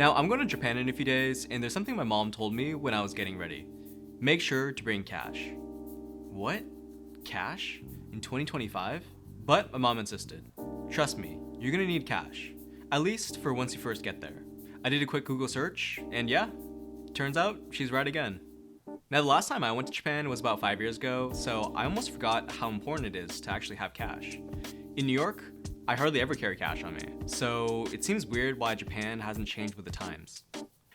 Now, I'm going to Japan in a few days, and there's something my mom told me when I was getting ready. Make sure to bring cash. What? Cash? In 2025? But my mom insisted. Trust me, you're gonna need cash. At least for once you first get there. I did a quick Google search, and yeah, turns out she's right again. Now, the last time I went to Japan was about 5 years ago, so I almost forgot how important it is to actually have cash. In New York, I hardly ever carry cash on me, so it seems weird why Japan hasn't changed with the times.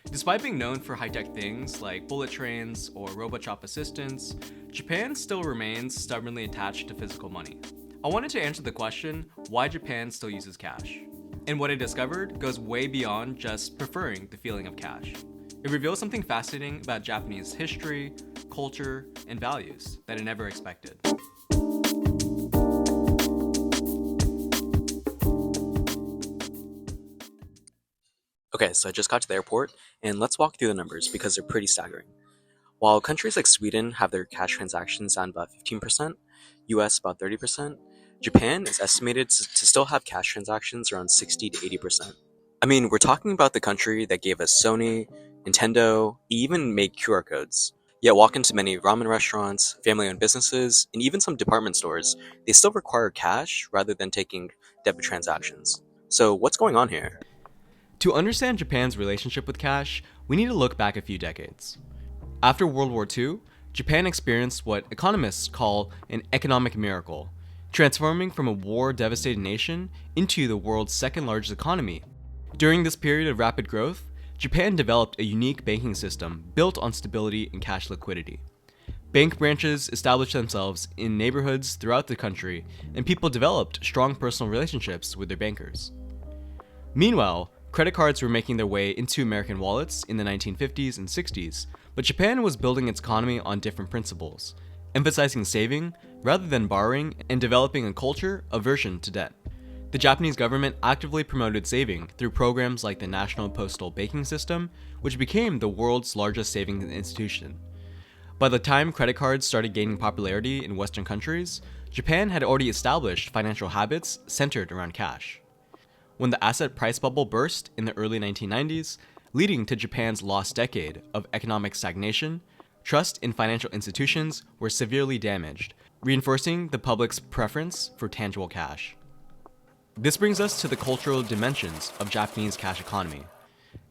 Despite being known for high-tech things like bullet trains or robot shop assistants, Japan still remains stubbornly attached to physical money. I wanted to answer the question, why Japan still uses cash. And what I discovered goes way beyond just preferring the feeling of cash. It reveals something fascinating about Japanese history, culture, and values that I never expected. Okay, so I just got to the airport, and let's walk through the numbers because they're pretty staggering. While countries like Sweden have their cash transactions down about 15%, US about 30%, Japan is estimated to still have cash transactions around 60 to 80%. I mean, we're talking about the country that gave us Sony, Nintendo, even made QR codes. Yet walk into many ramen restaurants, family-owned businesses, and even some department stores, they still require cash rather than taking debit transactions. So what's going on here? To understand Japan's relationship with cash, we need to look back a few decades. After World War II, Japan experienced what economists call an economic miracle, transforming from a war-devastated nation into the world's second largest economy. During this period of rapid growth, Japan developed a unique banking system built on stability and cash liquidity. Bank branches established themselves in neighborhoods throughout the country, and people developed strong personal relationships with their bankers. Meanwhile, credit cards were making their way into American wallets in the 1950s and 60s, but Japan was building its economy on different principles, emphasizing saving rather than borrowing and developing a culture aversion to debt. The Japanese government actively promoted saving through programs like the National Postal Banking System, which became the world's largest savings institution. By the time credit cards started gaining popularity in Western countries, Japan had already established financial habits centered around cash. When the asset price bubble burst in the early 1990s, leading to Japan's lost decade of economic stagnation, trust in financial institutions were severely damaged, reinforcing the public's preference for tangible cash. This brings us to the cultural dimensions of Japanese cash economy.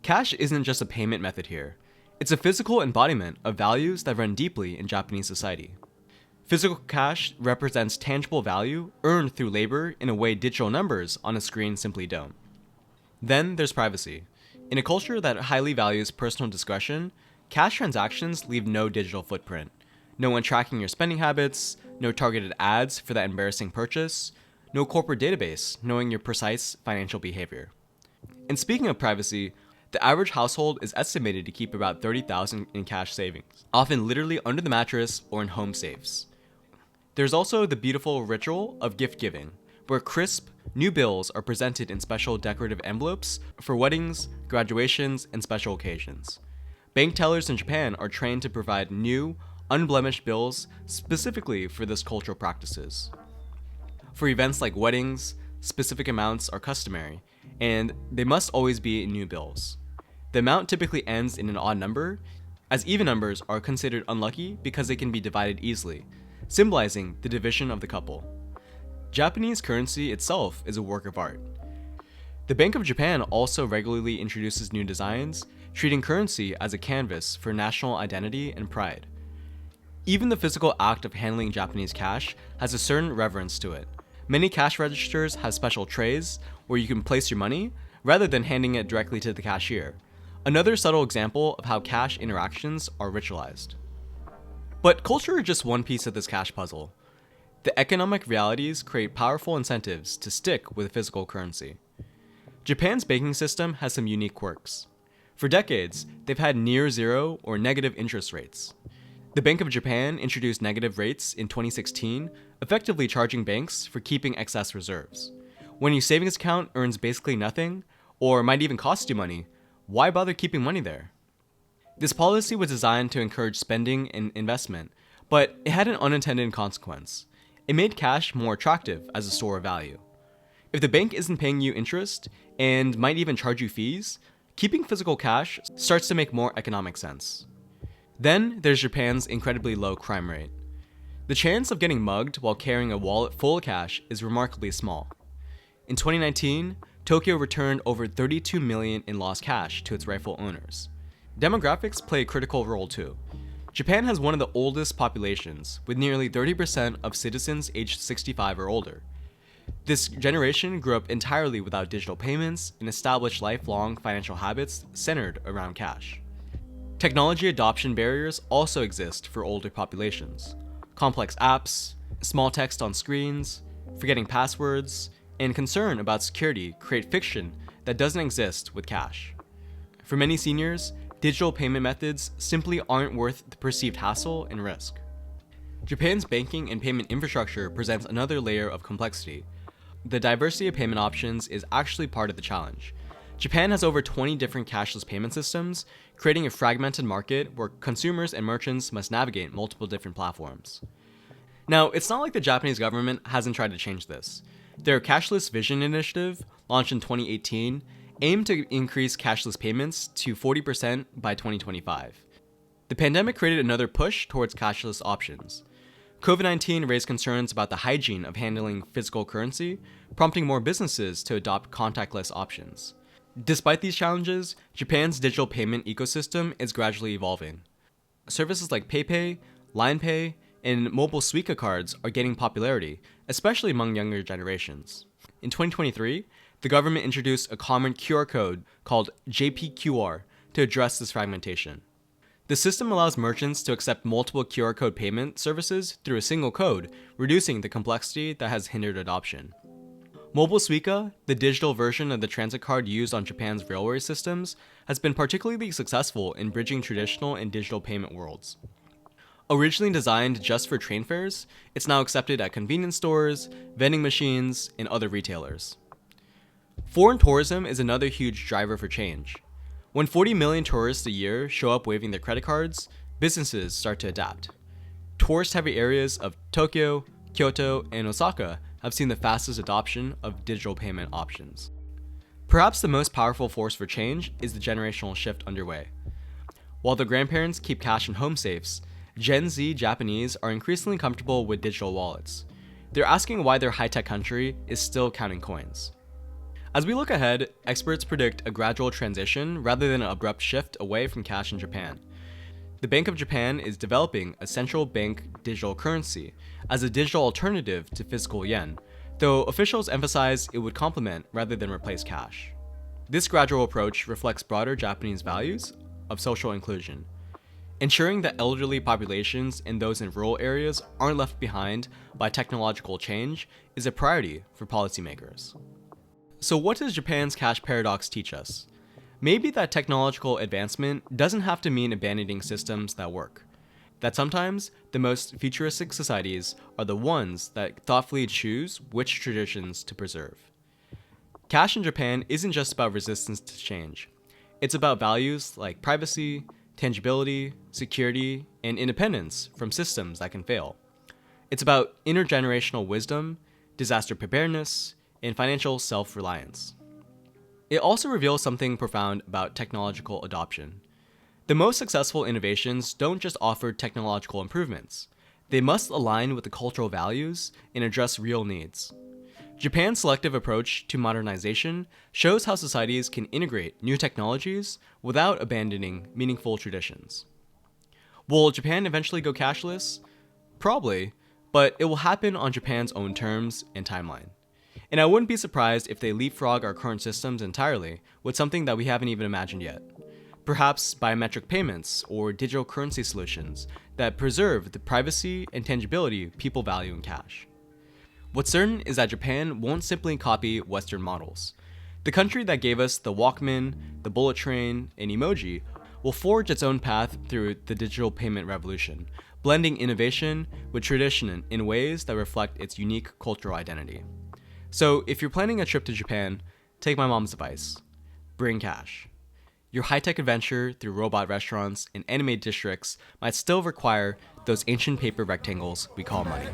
Cash isn't just a payment method here. It's a physical embodiment of values that run deeply in Japanese society. Physical cash represents tangible value earned through labor in a way digital numbers on a screen simply don't. Then there's privacy. In a culture that highly values personal discretion, cash transactions leave no digital footprint. No one tracking your spending habits, no targeted ads for that embarrassing purchase, no corporate database knowing your precise financial behavior. And speaking of privacy, the average household is estimated to keep about $30,000 in cash savings, often literally under the mattress or in home safes. There's also the beautiful ritual of gift giving, where crisp, new bills are presented in special decorative envelopes for weddings, graduations, and special occasions. Bank tellers in Japan are trained to provide new, unblemished bills specifically for this cultural practices. For events like weddings, specific amounts are customary, and they must always be new bills. The amount typically ends in an odd number, as even numbers are considered unlucky because they can be divided easily, symbolizing the division of the couple. Japanese currency itself is a work of art. The Bank of Japan also regularly introduces new designs, treating currency as a canvas for national identity and pride. Even the physical act of handling Japanese cash has a certain reverence to it. Many cash registers have special trays where you can place your money rather than handing it directly to the cashier. Another subtle example of how cash interactions are ritualized. But culture is just one piece of this cash puzzle. The economic realities create powerful incentives to stick with physical currency. Japan's banking system has some unique quirks. For decades, they've had near zero or negative interest rates. The Bank of Japan introduced negative rates in 2016, effectively charging banks for keeping excess reserves. When your savings account earns basically nothing, or might even cost you money, why bother keeping money there? This policy was designed to encourage spending and investment, but it had an unintended consequence. It made cash more attractive as a store of value. If the bank isn't paying you interest, and might even charge you fees, keeping physical cash starts to make more economic sense. Then there's Japan's incredibly low crime rate. The chance of getting mugged while carrying a wallet full of cash is remarkably small. In 2019, Tokyo returned over 32 million in lost cash to its rightful owners. Demographics play a critical role too. Japan has one of the oldest populations, with nearly 30% of citizens aged 65 or older. This generation grew up entirely without digital payments and established lifelong financial habits centered around cash. Technology adoption barriers also exist for older populations. Complex apps, small text on screens, forgetting passwords, and concern about security create friction that doesn't exist with cash. For many seniors, digital payment methods simply aren't worth the perceived hassle and risk. Japan's banking and payment infrastructure presents another layer of complexity. The diversity of payment options is actually part of the challenge. Japan has over 20 different cashless payment systems, creating a fragmented market where consumers and merchants must navigate multiple different platforms. Now, it's not like the Japanese government hasn't tried to change this. Their Cashless Vision Initiative, launched in 2018, aimed to increase cashless payments to 40% by 2025. The pandemic created another push towards cashless options. COVID-19 raised concerns about the hygiene of handling physical currency, prompting more businesses to adopt contactless options. Despite these challenges, Japan's digital payment ecosystem is gradually evolving. Services like PayPay, LinePay, and mobile Suica cards are gaining popularity, especially among younger generations. In 2023, the government introduced a common QR code called JPQR to address this fragmentation. The system allows merchants to accept multiple QR code payment services through a single code, reducing the complexity that has hindered adoption. Mobile Suica, the digital version of the transit card used on Japan's railway systems, has been particularly successful in bridging traditional and digital payment worlds. Originally designed just for train fares, it's now accepted at convenience stores, vending machines, and other retailers. Foreign tourism is another huge driver for change. When 40 million tourists a year show up waving their credit cards, businesses start to adapt. Tourist-heavy areas of Tokyo, Kyoto, and Osaka have seen the fastest adoption of digital payment options. Perhaps the most powerful force for change is the generational shift underway. While the grandparents keep cash in home safes, Gen Z Japanese are increasingly comfortable with digital wallets. They're asking why their high-tech country is still counting coins. As we look ahead, experts predict a gradual transition rather than an abrupt shift away from cash in Japan. The Bank of Japan is developing a central bank digital currency as a digital alternative to physical yen, though officials emphasize it would complement rather than replace cash. This gradual approach reflects broader Japanese values of social inclusion. Ensuring that elderly populations and those in rural areas aren't left behind by technological change is a priority for policymakers. So what does Japan's cash paradox teach us? Maybe that technological advancement doesn't have to mean abandoning systems that work. That sometimes the most futuristic societies are the ones that thoughtfully choose which traditions to preserve. Cash in Japan isn't just about resistance to change. It's about values like privacy, tangibility, security, and independence from systems that can fail. It's about intergenerational wisdom, disaster preparedness, and financial self-reliance. It also reveals something profound about technological adoption. The most successful innovations don't just offer technological improvements. They must align with the cultural values and address real needs. Japan's selective approach to modernization shows how societies can integrate new technologies without abandoning meaningful traditions. Will Japan eventually go cashless? Probably, but it will happen on Japan's own terms and timeline. And I wouldn't be surprised if they leapfrog our current systems entirely with something that we haven't even imagined yet. Perhaps biometric payments or digital currency solutions that preserve the privacy and tangibility people value in cash. What's certain is that Japan won't simply copy Western models. The country that gave us the Walkman, the bullet train, and emoji will forge its own path through the digital payment revolution, blending innovation with tradition in ways that reflect its unique cultural identity. So if you're planning a trip to Japan, take my mom's advice. Bring cash. Your high-tech adventure through robot restaurants and anime districts might still require those ancient paper rectangles we call money.